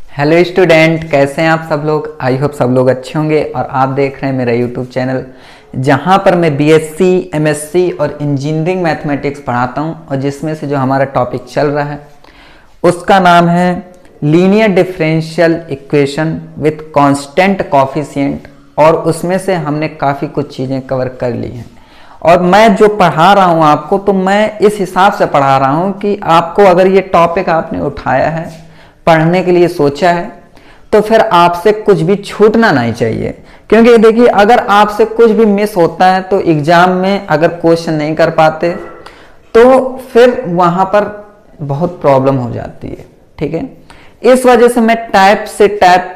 Hello student, कैसे हैं आप सब लोग। आई होप सब लोग अच्छे होंगे। और आप देख रहे हैं मेरा यूट्यूब चैनल जहां पर मैं बीएससी, एमएससी और इंजीनियरिंग मैथमेटिक्स पढ़ाता हूं। और जिसमें से जो हमारा टॉपिक चल रहा है उसका नाम है linear differential equation with constant coefficient. और उसमें से हमने काफ़ी कुछ चीज़ें कवर कर ली हैं। और मैं जो पढ़ा रहा हूं आपको, तो मैं इस हिसाब से पढ़ा रहा हूं कि आपको अगर ये टॉपिक आपने उठाया है, पढ़ने के लिए सोचा है, तो फिर आपसे कुछ भी छूटना नहीं चाहिए। क्योंकि देखिए, अगर आपसे कुछ भी मिस होता है तो एग्जाम में अगर क्वेश्चन नहीं कर पाते तो फिर वहां पर बहुत प्रॉब्लम हो जाती है। ठीक है, इस वजह से मैं टाइप से टाइप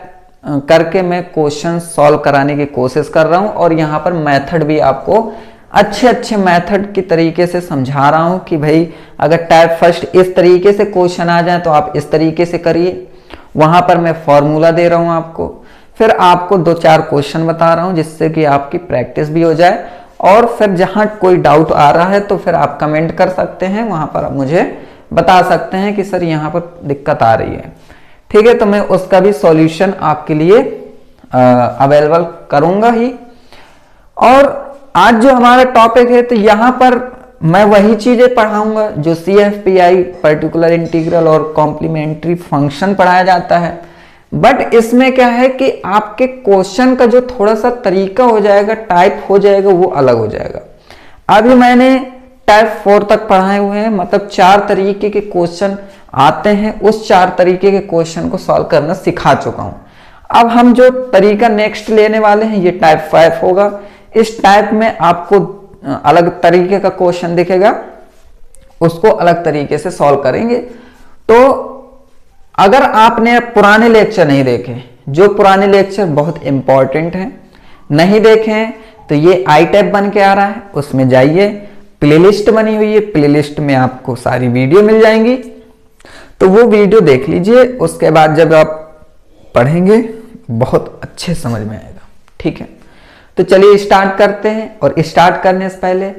करके मैं क्वेश्चन सॉल्व कराने की कोशिश कर रहा हूं। और यहाँ पर मेथड भी आपको अच्छे अच्छे मेथड के तरीके से समझा रहा हूं कि भाई अगर टाइप फर्स्ट इस तरीके से क्वेश्चन आ जाए तो आप इस तरीके से करिए। वहां पर मैं फॉर्मूला दे रहा हूं आपको, फिर आपको 2-4 क्वेश्चन बता रहा हूं जिससे कि आपकी प्रैक्टिस भी हो जाए। और फिर जहां कोई डाउट आ रहा है तो फिर आप कमेंट कर सकते हैं, वहां पर आप मुझे बता सकते हैं कि सर यहाँ पर दिक्कत आ रही है। ठीक है, तो मैं उसका भी सॉल्यूशन आपके लिए अवेलेबल करूंगा ही। और आज जो हमारा टॉपिक है, तो यहाँ पर मैं वही चीजें पढ़ाऊंगा जो CFPI, पर्टिकुलर इंटीग्रल और कॉम्प्लीमेंट्री फंक्शन पढ़ाया जाता है। बट इसमें क्या है कि आपके क्वेश्चन का जो थोड़ा सा तरीका हो जाएगा, टाइप हो जाएगा, वो अलग हो जाएगा। अभी मैंने टाइप 4 तक पढ़ाए हुए हैं, मतलब 4 तरीके के क्वेश्चन आते हैं, उस 4 तरीके के क्वेश्चन को सॉल्व करना सिखा चुका हूं। अब हम जो तरीका नेक्स्ट लेने वाले हैं ये टाइप 5 होगा। इस टाइप में आपको अलग तरीके का क्वेश्चन दिखेगा, उसको अलग तरीके से सॉल्व करेंगे। तो अगर आपने पुराने लेक्चर नहीं देखे, जो पुराने लेक्चर बहुत इंपॉर्टेंट हैं, नहीं देखे हैं, तो ये आई टैब बन के आ रहा है, उसमें जाइए, प्लेलिस्ट बनी हुई है, प्लेलिस्ट में आपको सारी वीडियो मिल जाएंगी, तो वो वीडियो देख लीजिए। उसके बाद जब आप पढ़ेंगे बहुत अच्छे समझ में आएगा। ठीक है, तो चलिए स्टार्ट करते हैं। और स्टार्ट करने से पहले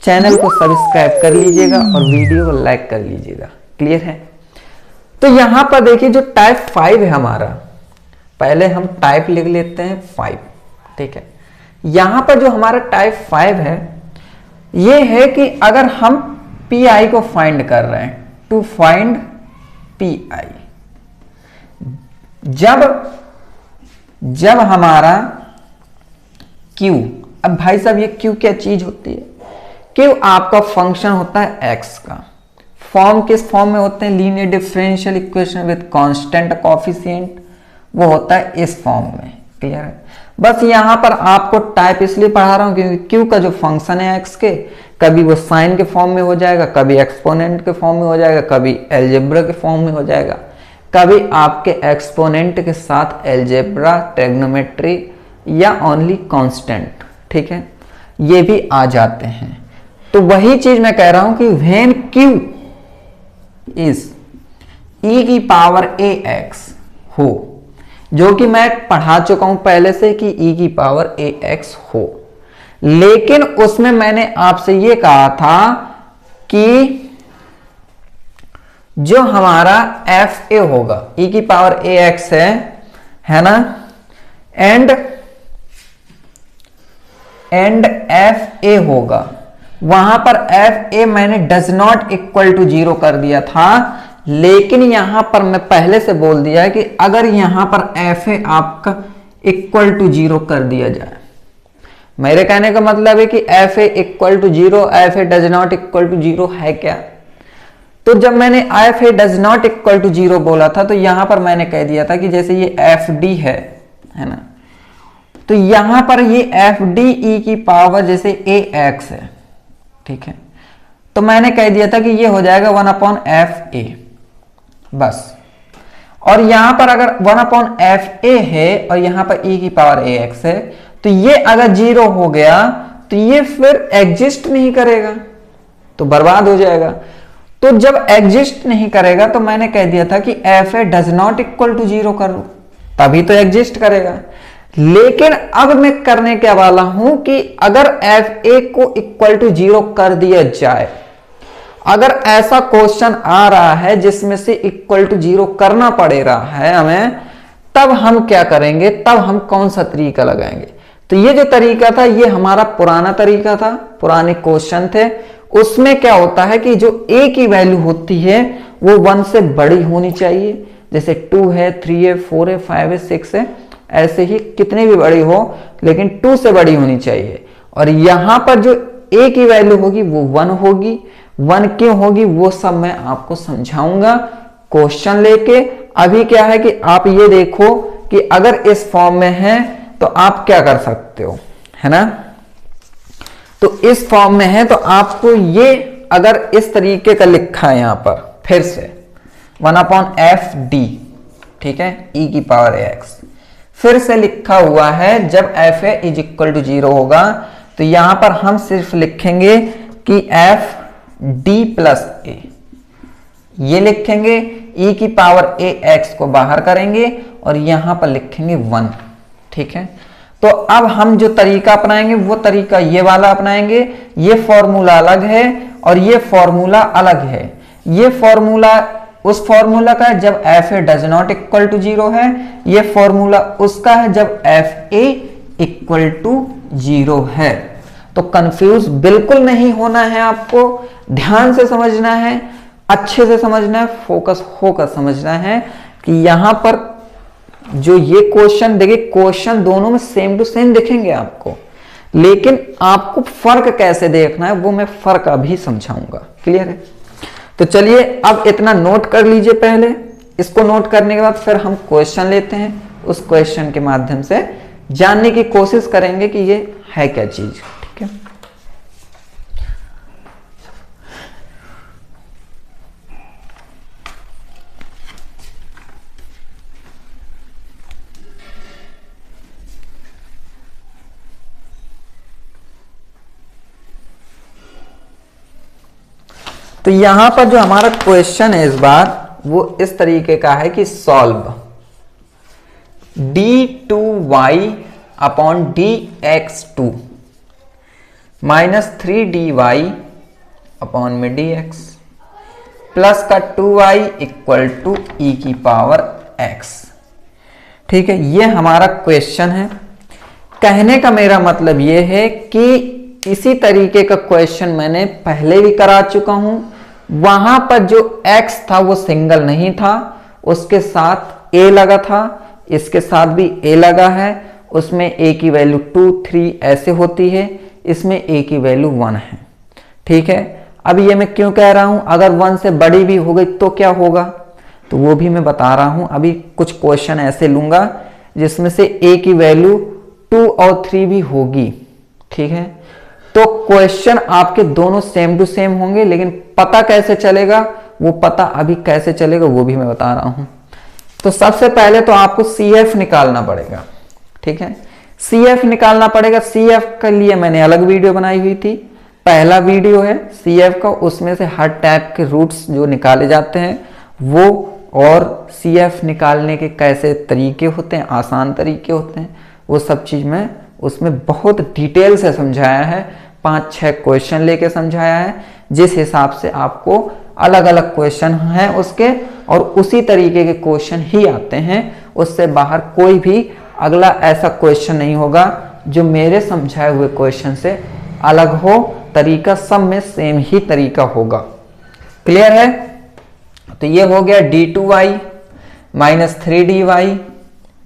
चैनल को सब्सक्राइब कर लीजिएगा और वीडियो को लाइक कर लीजिएगा। क्लियर है? तो यहां पर देखिए जो टाइप 5 है हमारा, पहले हम टाइप लिख लेते हैं 5। ठीक है, यहां पर जो हमारा टाइप 5 है ये है कि अगर हम PI को फाइंड कर रहे हैं, टू फाइंड PI, जब हमारा Q, अब भाई साहब ये Q क्या चीज होती है? Q आपका फंक्शन होता है x का। फॉर्म किस फॉर्म में होते हैं? Linear differential equation with constant coefficient, वो होता है इस फॉर्म में। क्लियर है? बस यहां पर आपको टाइप इसलिए पढ़ा रहा हूं क्योंकि Q का जो फंक्शन है x के, कभी वो साइन के फॉर्म में हो जाएगा, कभी एक्सपोनेंट के फॉर्म में हो जाएगा, कभी एलजेब्रा के फॉर्म में हो जाएगा, कभी आपके एक्सपोनेंट के साथ एलजेब्रा, ट्रिग्नोमेट्री या ओनली कांस्टेंट। ठीक है, ये भी आ जाते हैं। तो वही चीज मैं कह रहा हूं कि व्हेन Q इज e की पावर ax हो, जो कि मैं पढ़ा चुका हूं पहले से कि e की पावर ax हो। लेकिन उसमें मैंने आपसे ये कहा था कि जो हमारा fa होगा, e की पावर ax है ना, एंड fa होगा, वहां पर fa मैंने डज नॉट इक्वल टू 0 कर दिया था। लेकिन यहां पर मैं पहले से बोल दिया है कि अगर यहां पर fa आपका इक्वल टू 0 कर दिया जाए, मेरे कहने का मतलब है कि fa equal to 0, fa does not equal to 0 है क्या? तो जब मैंने fa does not equal to 0 बोला था, तो यहां पर मैंने कह दिया था कि जैसे ये fd है ना, तो यहां पर ये fd e की पावर जैसे ax है। ठीक है, तो मैंने कह दिया था कि ये हो जाएगा 1/fa बस। और यहां पर अगर 1/fa है और यहां पर e की पावर ax है, तो ये अगर 0 हो गया तो ये फिर एग्जिस्ट नहीं करेगा, तो बर्बाद हो जाएगा। तो जब एग्जिस्ट नहीं करेगा तो मैंने कह दिया था कि fa does not equal to 0 कर लो, तभी तो एग्जिस्ट करेगा। लेकिन अब मैं करने के वाला हूं कि अगर fa को इक्वल टू 0 कर दिया जाए अगर ऐसा क्वेश्चन आ रहा है जिसमें से इक्वल टू 0 करना पड़े रहा है हमें, तब हम क्या करेंगे, तब हम कौन सा तरीका लगाएंगे। तो ये जो तरीका था ये हमारा पुराना तरीका था, पुराने क्वेश्चन थे। उसमें क्या होता है कि जो a की वैल्यू होती है वो 1 से बड़ी होनी चाहिए, जैसे 2 है, 3 है, 4 है, 5 है, 6 है, ऐसे ही कितने भी बड़ी हो लेकिन 2 से बड़ी होनी चाहिए। और यहां पर जो a की वैल्यू होगी वो 1 होगी। 1 क्यों होगी वो सब मैं आपको समझाऊंगा क्वेश्चन लेके। अभी क्या है कि आप ये देखो कि अगर इस फॉर्म में है तो आप क्या कर सकते हो, है ना। तो इस फॉर्म में है तो आपको ये अगर इस तरीके का लिखा है यहां पर फिर से 1/fd, ठीक है, e की पावर ax फिर से लिखा हुआ है। जब fa इज इक्वल टू 0 होगा तो यहां पर हम सिर्फ लिखेंगे कि f d प्लस a, ये लिखेंगे, e की पावर ax को बाहर करेंगे और यहां पर लिखेंगे 1, ठीक है। तो अब हम जो तरीका अपनाएंगे वो तरीका ये वाला अपनाएंगे। ये फॉर्मूला अलग है और ये फॉर्मूला अलग है। ये फॉर्मूला उस फॉर्मूला का है जब fa does not equal to 0 है, ये फॉर्मूला उसका है जब fa इक्वल टू 0 है। तो कंफ्यूज बिल्कुल नहीं होना है, आपको ध्यान से समझना है, अच्छे से समझना है, फोकस होकर समझना है कि यहां पर जो ये क्वेश्चन देखिए, क्वेश्चन दोनों में सेम टू सेम दिखेंगे आपको, लेकिन आपको फर्क कैसे देखना है वो मैं फर्क अभी समझाऊंगा। क्लियर है। तो चलिए अब इतना नोट कर लीजिए पहले। इसको नोट करने के बाद फिर हम क्वेश्चन लेते हैं, उस क्वेश्चन के माध्यम से जानने की कोशिश करेंगे कि ये है क्या चीज, ठीक है। तो यहां पर जो हमारा क्वेश्चन है इस बार वो इस तरीके का है कि solve d2y upon dx2 minus 3dy upon में dx प्लस का 2y इक्वल टू e की पावर x, ठीक है। ये हमारा क्वेश्चन है। कहने का मेरा मतलब ये है कि इसी तरीके का क्वेश्चन मैंने पहले भी करा चुका हूं। वहां पर जो x था वो सिंगल नहीं था, उसके साथ a लगा था, इसके साथ भी a लगा है। उसमें a की वैल्यू 2, 3 ऐसे होती है, इसमें a की वैल्यू 1 है, ठीक है। अब ये मैं क्यों कह रहा हूं, अगर 1 से बड़ी भी हो गई तो क्या होगा, तो वो भी मैं बता रहा हूं। अभी कुछ क्वेश्चन ऐसे लूंगा जिसमें से a की वैल्यू 2 और 3 भी होगी, ठीक है। तो क्वेश्चन आपके दोनों सेम टू सेम होंगे, लेकिन पता कैसे चलेगा, वो पता अभी कैसे चलेगा वो भी मैं बता रहा हूं। तो सबसे पहले तो आपको CF निकालना पड़ेगा, ठीक है। CF निकालना पड़ेगा। CF के लिए मैंने अलग वीडियो बनाई हुई थी, पहला वीडियो है CF का, उसमें से हर टाइप के रूट्स जो निकाले जाते हैं वो, और CF निकालने के कैसे तरीके होते हैं, आसान तरीके होते हैं, वो सब चीज मैं उसमें बहुत डिटेल से समझाया है। 5-6 क्वेश्चन लेके समझाया है, जिस हिसाब से आपको अलग अलग क्वेश्चन हैं उसके, और उसी तरीके के क्वेश्चन ही आते हैं। उससे बाहर कोई भी अगला ऐसा क्वेश्चन नहीं होगा जो मेरे समझाए हुए क्वेश्चन से अलग हो। तरीका सब में सेम ही तरीका होगा। क्लियर है। तो ये हो गया d2y माइनस 3dy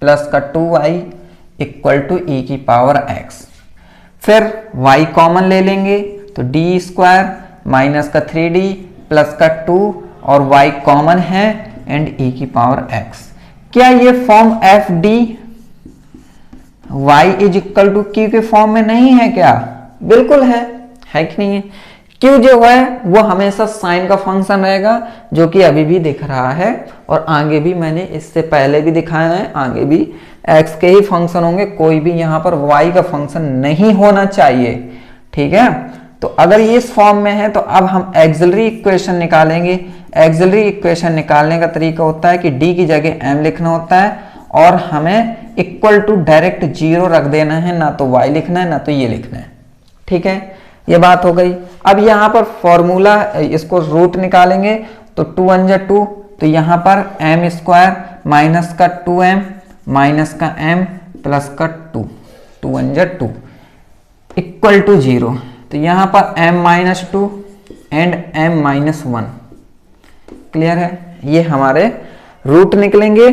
प्लस का 2y इक्वल टू e की पावर x। फिर y कॉमन ले लेंगे तो d स्क्वायर माइनस का 3d प्लस का 2 और y कॉमन है एंड e की पावर x। क्या ये form F D y is equal to Q के फॉर्म में नहीं है क्या? बिल्कुल है कि नहीं है? क्यू जो है वो हमेशा साइन का फंक्शन रहेगा, जो कि अभी भी दिख रहा है और आगे भी मैंने इससे पहले भी दिखाया है, आगे भी x के ही फंक्शन होंगे, कोई भी यहाँ पर y का फंक्शन नहीं होना चाहिए। ठीक है, तो अगर ये इस फॉर्म में है तो अब हम एक्सिलरी इक्वेशन निकालेंगे। एक्सिलरी इक्वेशन निकालने का तरीका होता है कि d की जगह m लिखना होता है और हमें इक्वल टू डायरेक्ट 0 रख देना है, ना तो y लिखना है ना तो ये लिखना है। ठीक है, ये बात हो गई। अब यहाँ पर फॉर्मूला, इसको रूट निकालेंगे तो 2 1 जा 2, तो यहाँ पर एम स्क्वायर माइनस का 2m माइनस का m प्लस का 2, 2 1 जा 2 इक्वल टू 0। तो यहाँ पर m minus 2 and m minus 1। Clear है? ये हमारे रूट निकलेंगे।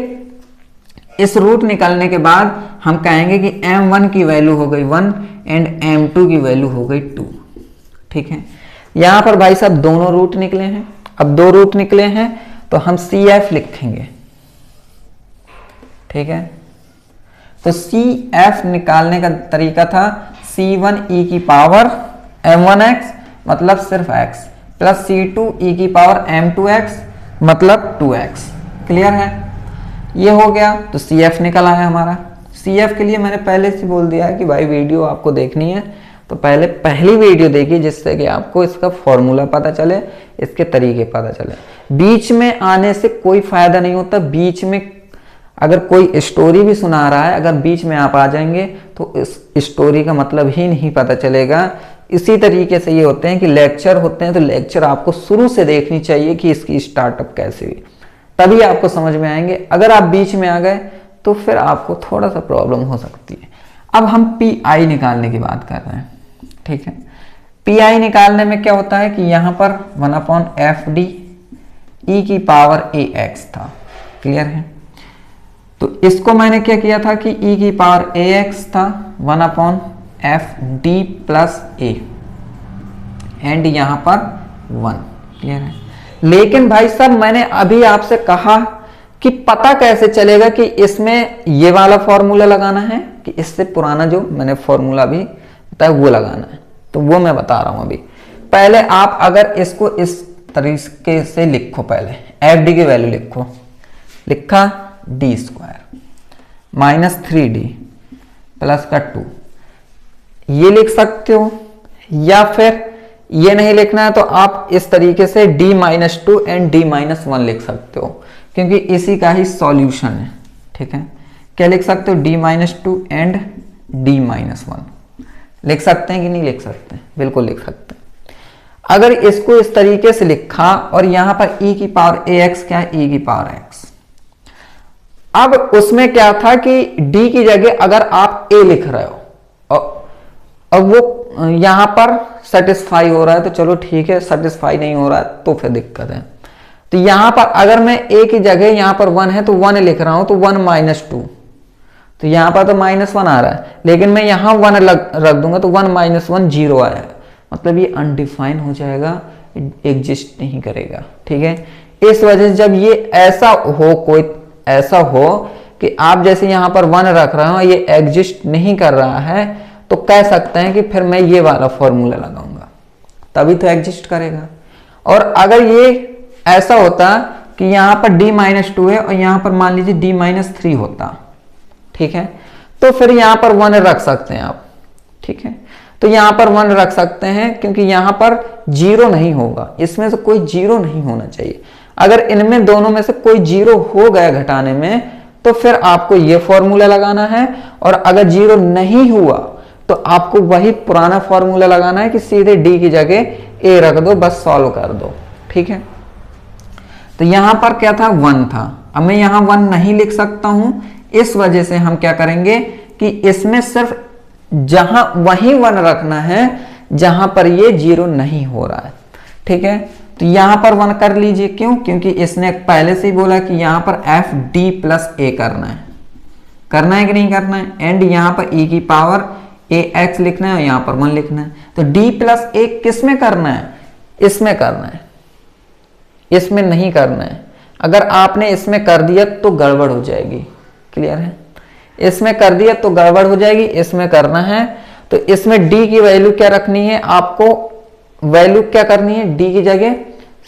इस रूट निकलने के बाद हम कहेंगे कि m1 की वैल्यू हो गई 1 एंड m2 की वैल्यू हो गई 2। ठीक है, यहां पर भाई साहब दोनों रूट निकले हैं। अब दो रूट निकले हैं तो हम CF लिखेंगे। ठीक है, तो CF निकालने का तरीका था C1 e की पावर m1x मतलब सिर्फ x प्लस C2 e की पावर m2x मतलब 2x। क्लियर है? ये हो गया, तो CF निकल आया हमारा। CF के लिए मैंने पहले से बोल दिया है कि भाई वीडियो आपको देखनी है तो पहली वीडियो देखिए, जिससे कि आपको इसका फॉर्मूला पता चले, इसके तरीके पता चले। बीच में आने से कोई फायदा नहीं होता। बीच में अगर कोई स्टोरी भी सुना रहा है, अगर बीच में आप आ जाएंगे तो इस स्टोरी का मतलब ही नहीं पता चलेगा। इसी तरीके से ये होते हैं कि लेक्चर होते हैं, तो लेक्चर आपको शुरू से देखनी चाहिए कि इसकी स्टार्टअप कैसे हुई, तभी आपको समझ में आएंगे। अगर आप बीच में आ गए तो फिर आपको थोड़ा सा प्रॉब्लम हो सकती है। अब हम PI निकालने की बात कर रहे हैं। ठीक है, PI निकालने में क्या होता है कि यहां पर 1/FD e की पावर ax था। क्लियर है? तो इसको मैंने क्या किया था कि e की पावर ax था 1/FD प्लस a एंड यहां पर 1। क्लियर है? लेकिन भाई साहब मैंने अभी आपसे कहा कि पता कैसे चलेगा कि इसमें ये वाला फॉर्मूला लगाना है कि इससे पुराना जो मैंने फॉर्मूला भी बताया वो लगाना है। तो वो मैं बता रहा हूं अभी। पहले आप अगर इसको इस तरीके से लिखो, पहले FD की वैल्यू लिखो। लिखा d square minus 3d plus का 2, ये लिख सकते हो। या फिर ये नहीं लिखना है तो आप इस तरीके से d minus 2 and d minus 1 लिख सकते हो, क्योंकि इसी का ही सॉल्यूशन है। ठीक है, क्या लिख सकते हो? d minus 2 and d minus 1 लिख सकते हैं कि नहीं लिख सकते? बिल्कुल लिख सकते हैं। अगर इसको इस तरीके से लिखा और यहां पर e की पावर ax क्या है? e की पावर x। अब उसमें क्या था कि d की जगह अगर आप a लिख रहे हो और वो यहां पर सेटिस्फाई हो रहा है तो चलो ठीक है, सेटिस्फाई नहीं हो रहा है तो फिर दिक्कत है। तो यहां पर अगर मैं a की जगह यहां पर 1 है तो 1 लिख रहा हूं, तो 1 माइनस 2, तो यहां पर तो -1 आ रहा है, लेकिन मैं यहां 1 रख दूंगा तो 1 माइनस 1 0 आया, मतलब ये अनडिफाइन हो जाएगा, एग्जिस्ट नहीं करेगा। ठीक है, इस वजह से जब ये ऐसा हो, कोई ऐसा हो कि आप जैसे यहां पर 1 रख रहे हो, ये एग्जिस्ट नहीं कर रहा है, तो कह सकते हैं कि फिर मैं ये वाला फॉर्मूला लगाऊंगा, तभी तो एग्जिस्ट करेगा। और अगर ये ऐसा होता कि यहां पर d माइनस 2 है और यहां पर मान लीजिए d माइनस 3 होता, ठीक है, तो फिर यहां पर 1 रख सकते हैं आप। ठीक है, तो यहां पर 1 रख सकते हैं क्योंकि यहां पर 0 नहीं होगा, इसमें से कोई 0 नहीं होना चाहिए। अगर इनमें दोनों में से कोई 0 हो गया घटाने में तो फिर आपको ये फॉर्मूला लगाना है, और अगर 0 नहीं हुआ तो आपको वही पुराना फॉर्मूला लगाना है कि सीधे d की जगह a रख दो, बस सॉल्व कर दो। ठीक है, तो यहां पर क्या था? 1 था। अब मैं यहां 1 नहीं लिख सकता हूं, इस वजह से हम क्या करेंगे कि इसमें सिर्फ जहां वही 1 रखना है जहां पर ये 0 नहीं हो रहा है। ठीक है, तो यहां पर 1 कर लीजिए। क्यों? क्योंकि इसने पहले से ही बोला कि यहां पर FD प्लस a करना है कि नहीं करना है, एंड यहां पर e की पावर ax लिखना है और यहां पर 1 लिखना है। तो d प्लस a किस में करना है? इसमें करना है, इसमें नहीं करना है। अगर आपने इसमें कर दिया तो गड़बड़ हो जाएगी। क्लियर है? इसमें कर दिया तो गड़बड़ हो जाएगी, इसमें करना है तो इसमें d की वैल्यू क्या रखनी है? आपको वैल्यू क्या करनी है? d की जगह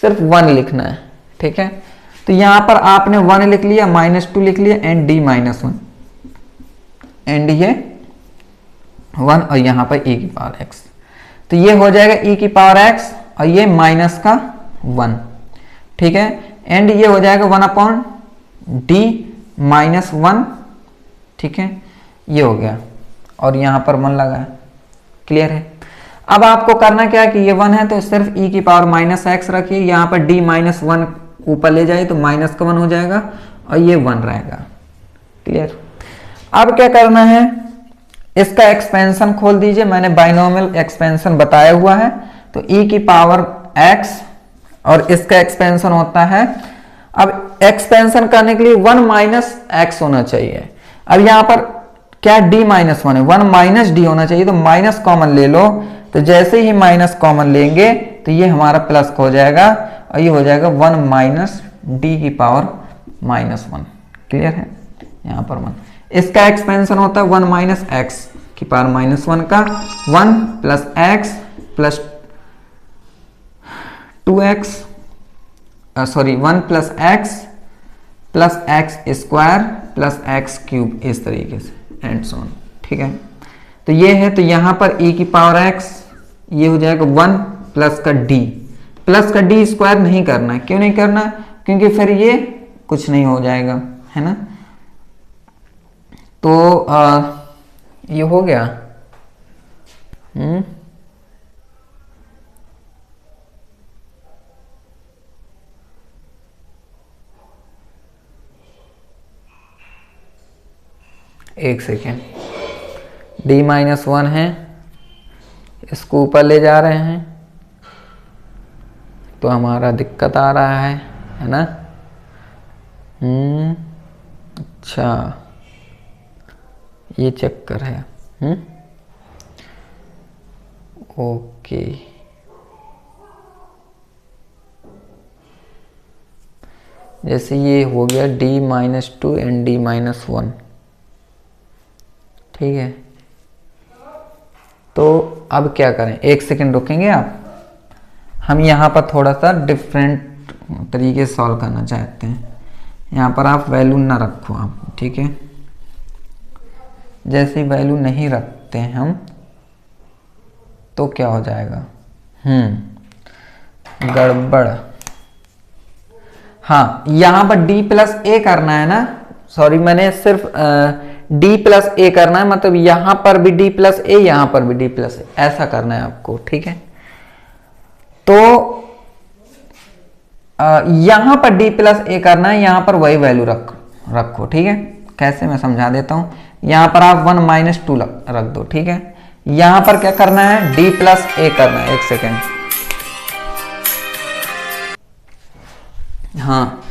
सिर्फ 1 लिखना है। ठीक है, तो यहां पर आपने 1 लिख लिया, -2 लिख लिया एंड d माइनस 1 एंड ये 1 और यहां पर e की पावर x, तो ये हो जाएगा e की पावर x और ये माइनस का 1। ठीक है, एंड ये हो जाएगा 1/d माइनस 1। ठीक है, ये हो गया और यहां पर 1 लगा है। क्लियर है? अब आपको करना क्या है कि ये 1 है तो सिर्फ e की पावर माइनस एक्स रखिए, यहाँ पर d माइनस 1 ऊपर ले जाए तो माइनस का 1 हो जाएगा और ये 1 रहेगा। क्लियर। अब क्या करना है, इसका एक्सपेंशन खोल दीजिए, मैंने बाइनोमियल एक्सपेंशन बताया हुआ है। तो e की पावर x और इसका एक्सपेंशन होता है, अब एक्सपेंशन करने के लिए 1 माइनस एक्स होना चाहिए। अब यहां पर क्या d माइनस 1 है, 1 माइनस डी होना चाहिए, तो माइनस कॉमन ले लो। तो जैसे ही माइनस कॉमन लेंगे तो ये हमारा प्लस हो जाएगा और ये हो जाएगा 1 माइनस डी की पावर माइनस 1। क्लियर है, यहां पर 1। इसका एक्सपेंशन होता है 1 माइनस एक्स की पावर माइनस 1 का, 1 plus x plus 2x, sorry 1 plus x plus x square plus x cube, इस तरीके से एंड सो ऑन। ठीक है, तो ये है, तो यहां पर e की पावर x ये हो जाएगा 1 प्लस का d, प्लस का d स्क्वायर नहीं करना है। क्यों नहीं करना, क्योंकि फिर ये कुछ नहीं हो जाएगा, है ना। तो ये हो गया। एक सेकेंड, d माइनस 1 है, इसको ऊपर ले जा रहे हैं तो हमारा दिक्कत आ रहा है ना। अच्छा, ये चक्कर है। ओके, जैसे ये हो गया d minus 2 and d minus 1। ठीक है, तो अब क्या करें, एक सेकंड रुकेंगे आप, हम यहाँ पर थोड़ा सा डिफरेंट तरीके से सॉल्व करना चाहते हैं। यहाँ पर आप वैल्यू ना रखो आप, ठीक है। जैसे वैल्यू नहीं रखते हैं हम तो क्या हो जाएगा, गड़बड़। हाँ, यहाँ पर d प्लस ए करना है ना, सॉरी मैंने सिर्फ d प्लस ए करना है, मतलब यहां पर भी d प्लस ए, यहां पर भी d प्लस ए, ऐसा करना है आपको। ठीक है, तो यहां पर d प्लस ए करना है, यहां पर वही वैल्यू रखो। ठीक है, कैसे मैं समझा देता हूं। यहां पर आप 1 माइनस 2 रख दो। ठीक है, यहां पर क्या करना है, d प्लस ए करना है। एक सेकेंड, हाँ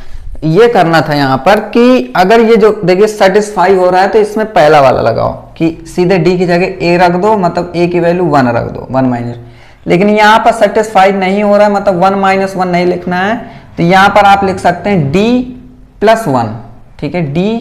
ये करना था यहाँ पर कि अगर ये जो देखिए सेटिस्फाई हो रहा है तो इसमें पहला वाला लगाओ कि सीधे d की जगह a रख दो, मतलब a की वैल्यू 1 रख दो, 1 माइनस। लेकिन यहाँ पर सेटिस्फाई नहीं हो रहा है, मतलब 1 माइनस 1 नहीं लिखना है, तो यहाँ पर आप लिख सकते हैं d प्लस 1। ठीक है, d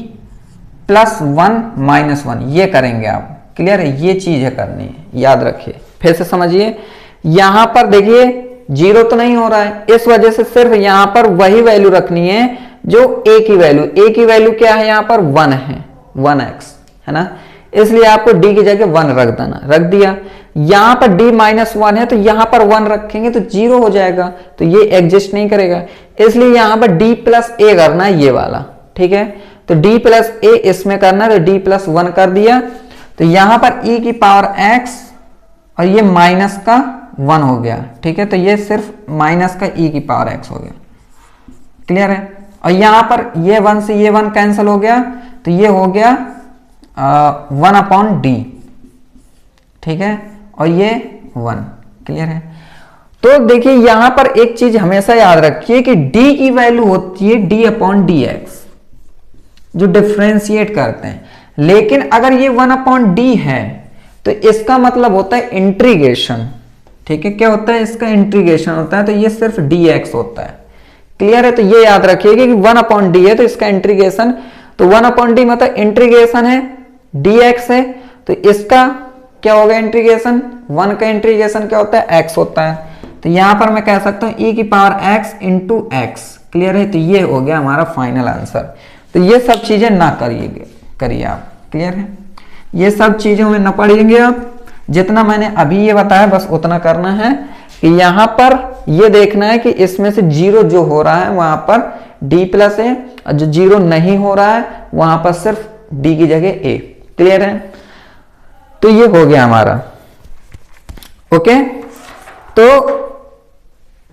प्लस 1 माइनस 1, ये करेंगे आप। क्लियर है, ये चीज है करनी है, याद रखिए। फिर से समझिए, यहां पर देखिए जीरो तो नहीं हो रहा है, इस वजह से सिर्फ यहां पर वही वैल्यू रखनी है जो a की वैल्यू, a की वैल्यू क्या है, यहां पर 1 है, 1x है ना, इसलिए आपको d की जगह 1 रख देना, रख दिया। यहां पर d माइनस 1 है तो यहां पर 1 रखेंगे तो 0 हो जाएगा, तो ये एग्जिस्ट नहीं करेगा, इसलिए यहां पर d प्लस ए करना है, ये वाला। ठीक है, तो d प्लस ए इसमें करना है, तो d प्लस 1 कर दिया, तो यहां पर e की पावर x और ये माइनस का 1 हो गया। ठीक है, तो ये सिर्फ माइनस का e की पावर x हो गया। क्लियर है, और यहां पर ये 1 से ये 1 कैंसिल हो गया, तो ये हो गया 1 अपॉन डी। ठीक है, और ये 1। क्लियर है, तो देखिए यहां पर एक चीज हमेशा याद रखिए कि d की वैल्यू होती है d अपॉन डी एक्स, जो डिफ्रेंशिएट करते हैं। लेकिन अगर ये 1 अपॉन डी है तो इसका मतलब होता है इंटीग्रेशन। ठीक है, क्या होता है, इसका इंटीग्रेशन होता है, तो ये सिर्फ dx होता है। क्लियर है, तो ये याद रखिएगा कि 1 अपॉन डी है तो इसका इंटीग्रेशन, तो 1 अपॉन डी मतलब इंटीग्रेशन है, dx है, तो इसका क्या होगा इंटीग्रेशन, 1 का इंटीग्रेशन क्या होता है, x होता है। तो यहां पर मैं कह सकता हूं e की power x into x. Clear है, तो ये हो गया हमारा फाइनल आंसर। तो ये सब चीजें ना करिए आप। क्लियर है, ये सब चीजों में न पढ़ेंगे आप, जितना मैंने अभी ये बताया बस उतना करना है कि यहां पर ये देखना है कि इसमें से जीरो जो हो रहा है वहां पर d प्लस ए, और जो जीरो नहीं हो रहा है वहां पर सिर्फ d की जगह a। क्लियर है, तो ये हो गया हमारा। ओके, तो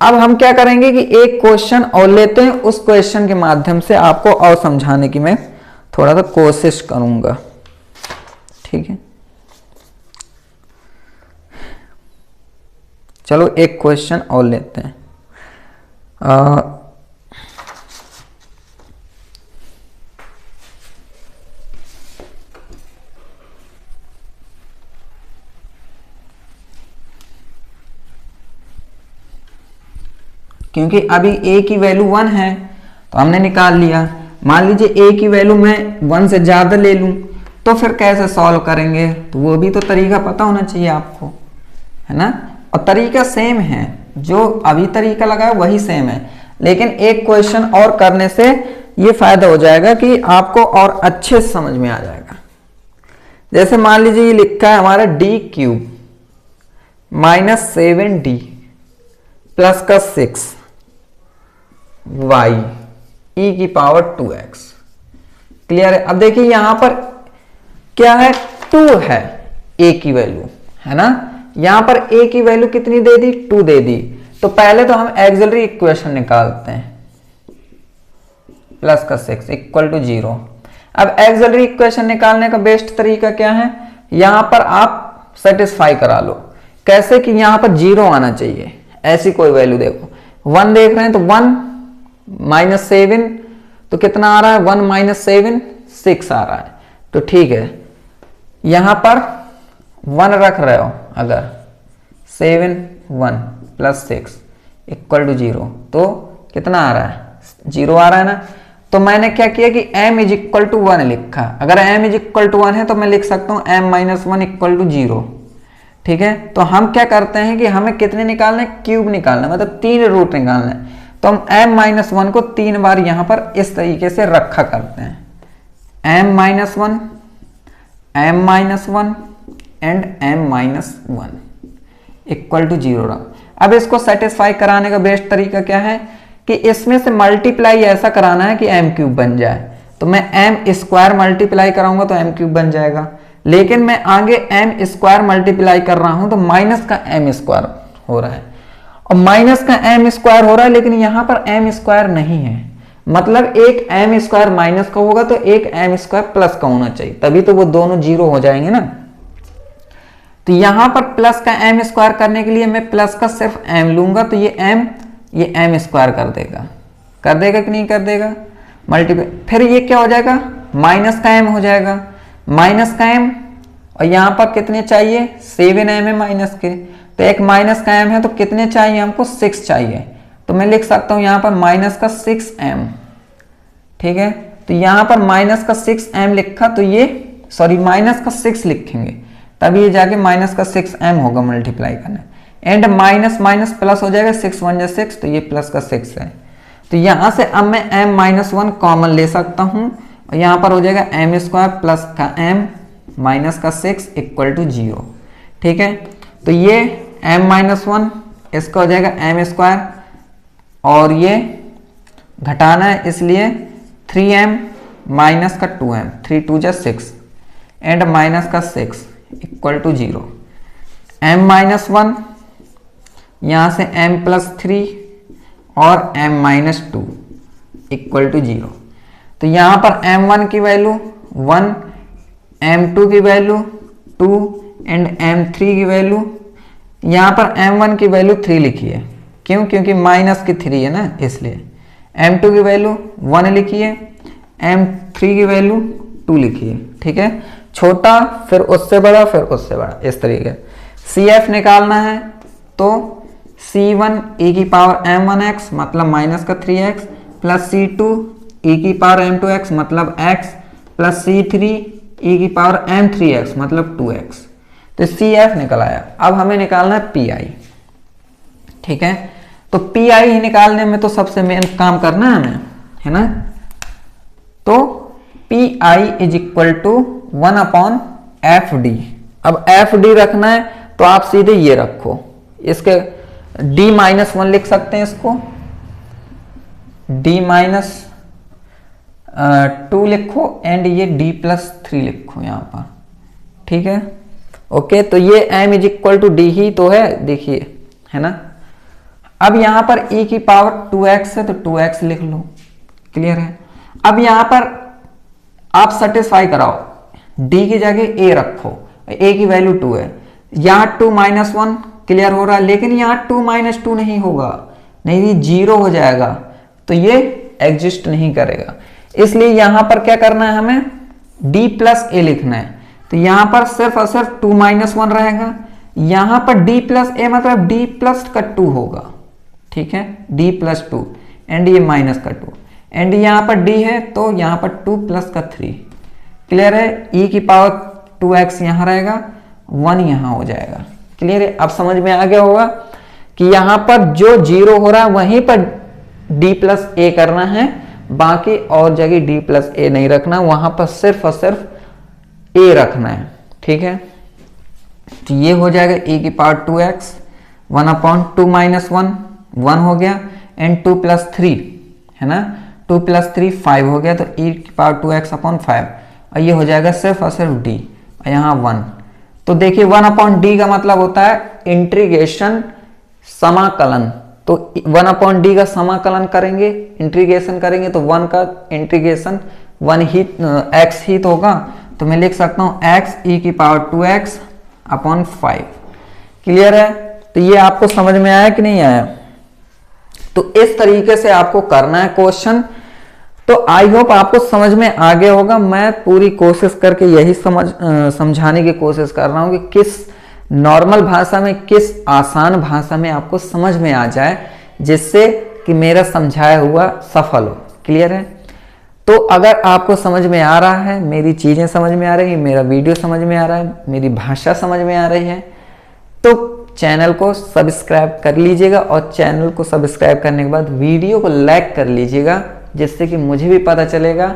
अब हम क्या करेंगे कि एक क्वेश्चन और लेते हैं, उस क्वेश्चन के माध्यम से आपको और समझाने की मैं थोड़ा सा कोशिश करूंगा। ठीक है, चलो एक क्वेश्चन और लेते हैं। क्योंकि अभी a की वैल्यू 1 है तो हमने निकाल लिया। मान लीजिए a की वैल्यू मैं 1 से ज़्यादा ले लूँ तो फिर कैसे सॉल्व करेंगे, तो वो भी तो तरीका पता होना चाहिए आपको, है ना। और तरीका सेम है, जो अभी तरीका लगाया वही सेम है, लेकिन एक क्वेश्चन और करने से ये फायदा हो जाएगा कि आपको और अच्छे से समझ में आ जाएगा। जैसे मान लीजिए ये लिखा है हमारा d³ -7d प्लस का 6y e⁻² 2x। क्लियर है। अब देखिए यहां पर क्या है, 2 है a की वैल्यू, है ना। यहां पर a की वैल्यू कितनी दे दी, 2 दे दी। तो पहले तो हम एक्सिलरी इक्वेशन निकालते हैं, प्लस का 6 = 0। अब एक्सिलरी इक्वेशन निकालने का बेस्ट तरीका क्या है, यहां पर आप सेटिस्फाई करा लो। कैसे कि यहां पर 0 आना चाहिए, ऐसी कोई वैल्यू देखो। 1 देख रहे हैं तो 1 - 7 तो कितना आ रहा है, 1 - 7 6 आ रहा है। तो ठीक है, यहां पर 1 रख रहे हो, अगर 7 1 + 6 = 0 तो कितना आ रहा है, 0 आ रहा है ना। तो मैंने क्या किया कि m = 1 लिखा। अगर m = 1 है तो मैं लिख सकता हूं m - 1 = 0। ठीक है, तो हम क्या करते हैं कि हमें कितने निकालना है, क्यूब निकालना है, मतलब 3 रूट निकालना है। तो हम m - 1 को 3 बार यहां पर इस तरीके से रखा करते हैं, m - 1 m - 1 एंड m - 1 = 0। अब इसको सेटिस्फाई कराने का बेस्ट तरीका क्या है कि इसमें से मल्टीप्लाई ऐसा कराना है कि m³ बन जाए। तो मैं m² मल्टीप्लाई कराऊंगा तो m³ बन जाएगा, लेकिन मैं आगे m² मल्टीप्लाई कर रहा हूं तो माइनस का m² हो रहा है, और माइनस का m² हो रहा है, लेकिन यहां पर m² नहीं है। मतलब एक m² माइनस का होगा तो एक m² प्लस का होना चाहिए, तभी तो वो दोनों 0 हो जाएंगे ना। तो यहां पर प्लस का m² करने के लिए मैं प्लस का सिर्फ m लूंगा, तो ये m² कर देगा कि नहीं कर देगा, मल्टीप्लाई। फिर ये क्या हो जाएगा, माइनस का m हो जाएगा, माइनस का m, और यहां पर कितने चाहिए, 7m है माइनस के, तो एक माइनस का m है तो कितने चाहिए हमको, 6 चाहिए। तो मैं लिख सकता हूं यहां पर माइनस का 6m। ठीक है, तो यहां पर माइनस का 6m लिखा, तो ये सॉरी माइनस का 6 लिखेंगे, तब ये जाके माइनस का 6m होगा मल्टीप्लाई करना, एंड माइनस माइनस प्लस हो जाएगा, 6 1 जा 6, तो ये प्लस का 6 है। तो यहां से अब मैं m - 1 कॉमन ले सकता हूं, और यहां पर हो जाएगा m² प्लस का m माइनस का 6 = 0। ठीक है, तो ये m - 1 इसका हो जाएगा m², और ये घटाना है इसलिए 3m माइनस का 2m, 3 2 जा 6 एंड माइनस का 6 = 0। m - 1 यहां से m + 3 और m - 2 = 0। तो यहां पर m1 की वैल्यू 1, m2 की वैल्यू 2 एंड m3 की वैल्यू, यहां पर m1 की वैल्यू 3 लिखी है, क्यों, क्योंकि माइनस की 3 है ना, इसलिए। m2 की वैल्यू 1 लिखिए, m3 की वैल्यू 2 लिखिए। ठीक है, छोटा फिर उससे बड़ा फिर उससे बड़ा, इस तरीके। CF निकालना है तो C1 e⁻m1x मतलब माइनस का 3x प्लस C2 e⁻m2x मतलब x प्लस C3 e⁻m3x मतलब 2x। तो CF निकल आया। अब हमें निकालना है PI। ठीक है, तो PI निकालने में तो सबसे मेन काम करना है हमें, है ना। तो PI = 1/FD। अब FD रखना है तो आप सीधे ये रखो, इसके D-1 लिख सकते हैं, इसको D-2 लिखो एंड ये D + 3 लिखो यहां पर। ठीक है, ओके, तो ये m is equal to D ही तो है, देखिए, है ना। अब यहां पर e की पावर 2x है तो 2x लिख लो, क्लियर है। अब यहां पर आप सेटिस्फाई कराओ, d की जगह a रखो, a की वैल्यू 2 है, यहां 2 - 1 क्लियर हो रहा है, लेकिन यहां 2 - 2 नहीं होगा, नहीं 0 हो जाएगा, तो ये एग्जिस्ट नहीं करेगा। इसलिए यहां पर क्या करना है, हमें d प्लस a लिखना है। तो यहां पर सिर्फ और सिर्फ 2 - 1 रहेगा, यहां पर d प्लस a मतलब d प्लस का 2 होगा, ठीक है, d प्लस 2 एंड ये माइनस का 2 एंड यहां पर d है तो यहां पर 2 प्लस का 3, क्लियर है। e की पावर 2x यहां रहेगा, 1 यहां हो जाएगा, क्लियर है। अब समझ में आ गया होगा कि यहां पर जो 0 हो रहा है वहीं पर d प्लस a करना है, बाकी और जगह d प्लस a नहीं रखना, वहां पर सिर्फ और सिर्फ a रखना है, ठीक है। तो ये हो जाएगा e की पावर 2x 1/2 - 1 1 हो गया एंड 2 + 3 है ना, 2 + 3 5 हो गया, तो e की पावर 2x/5 और ये हो जाएगा सिर्फ और सिर्फ d और यहाँ 1। तो देखिए 1/d का मतलब होता है इंटीग्रेशन समाकलन, तो 1/d का समाकलन करेंगे, इंटीग्रेशन करेंगे तो 1 का इंटीग्रेशन 1 ही x ही तो होगा, तो मैं लिख सकता हूँ x e की पावर 2x/5, क्लियर है। तो ये आपको समझ में आया कि नहीं आया। तो इस तरीके से आपको करना है क्वेश्चन। तो आई होप आपको समझ में आ गया होगा। मैं पूरी कोशिश करके यही समझाने की कोशिश कर रहा हूं कि किस नॉर्मल भाषा में, किस आसान भाषा में आपको समझ में आ जाए, जिससे कि मेरा समझाया हुआ सफल हो, क्लियर है। तो अगर आपको समझ में आ रहा है, मेरी चीजें समझ में आ रही है, मेरा वीडियो समझ में आ रहा है, मेरी भाषा समझ में आ रही है, तो चैनल को सब्सक्राइब कर लीजिएगा और चैनल को सब्सक्राइब करने के बाद वीडियो को लाइक कर लीजिएगा, जिससे कि मुझे भी पता चलेगा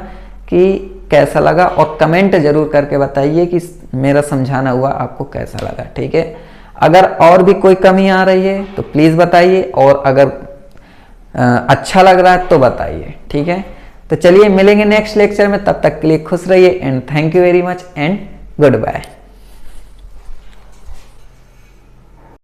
कि कैसा लगा, और कमेंट जरूर करके बताइए कि मेरा समझाना हुआ आपको कैसा लगा, ठीक है। अगर और भी कोई कमी आ रही है तो प्लीज़ बताइए, और अगर अच्छा लग रहा है तो बताइए, ठीक है। तो चलिए मिलेंगे नेक्स्ट लेक्चर में, तब तक के लिए खुश रहिए and thank you very much and good bye.